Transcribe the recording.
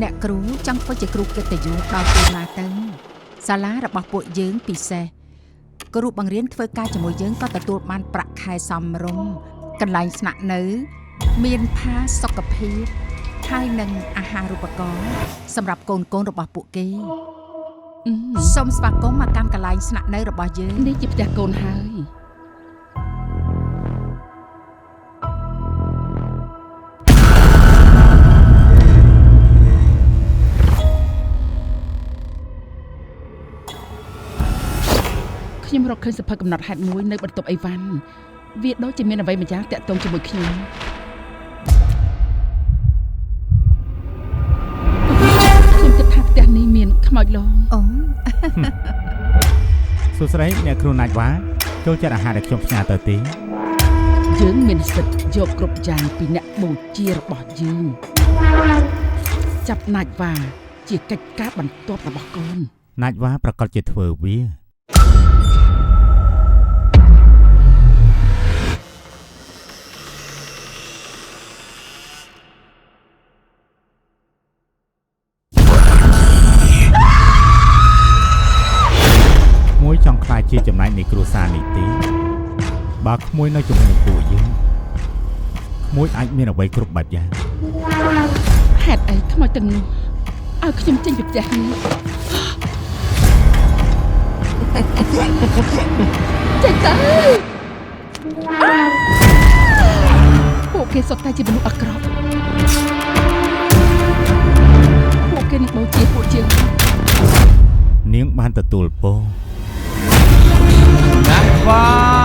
អ្នកគ្រូចង់ធ្វើជាគ្រូកិត្តិយសដល់ពេលណាទៅសាលារបស់ពួកយើងពិសេសគ្រូបង្រៀនធ្វើការជាមួយយើងក៏ទទួលបានប្រាក់ខែសមរម្យកន្លែងស្នាក់នៅមានផាសុកភាពហើយនិងអាហារូបករណ៍សម្រាប់កូនរបស់ពួកគេសូមស្វាគមន៍មកកាន់កន្លែងស្នាក់នៅរបស់យើងនេះជាផ្ទះកូនហើយខ្ញុំរកឃើញសភៅកំណត់ហេតុមួយនៅបន្ទប់អីវ៉ាន់វាដូចជាមានអ្វីម្យ៉ាងតាក់ទងជាមួយខ្ញុំគិតថាផ្ទះនេះមានខ្មោចលងអូសួស្តីអ្នកគ្រូណាច់វ៉ាចូលចិត្តអាហារដែលខ្ញុំផ្ញើទៅទេយើងមានសិទ្ធិយកគ្រប់យ៉ាងពីអ្នកបូជារបស់យើងចាប់ណាច់វ៉ាជាកិច្ចការបន្ទាប់របស់កូនណាច់វ៉ាប្រកាសជាធ្វើវាចង់ខ្លាចជាចំណែកនៃគ្រួសារនេះទេបើក្មួយនៅជាមួយនឹងពួកយើងក្មួយអាចមានអ្វីគ្រប់បែបយ៉ាងហេតុអីខ្មោចទាំងនោះឲ្យខ្ញុំចេញពីផ្ទះនេះចេញទៅពួកគេសុទ្ធតែជាមនុស្សអាក្រក់ពួកគេនឹងបូជាពួកយើងនាងបានទទួលពរណាស់វ៉ា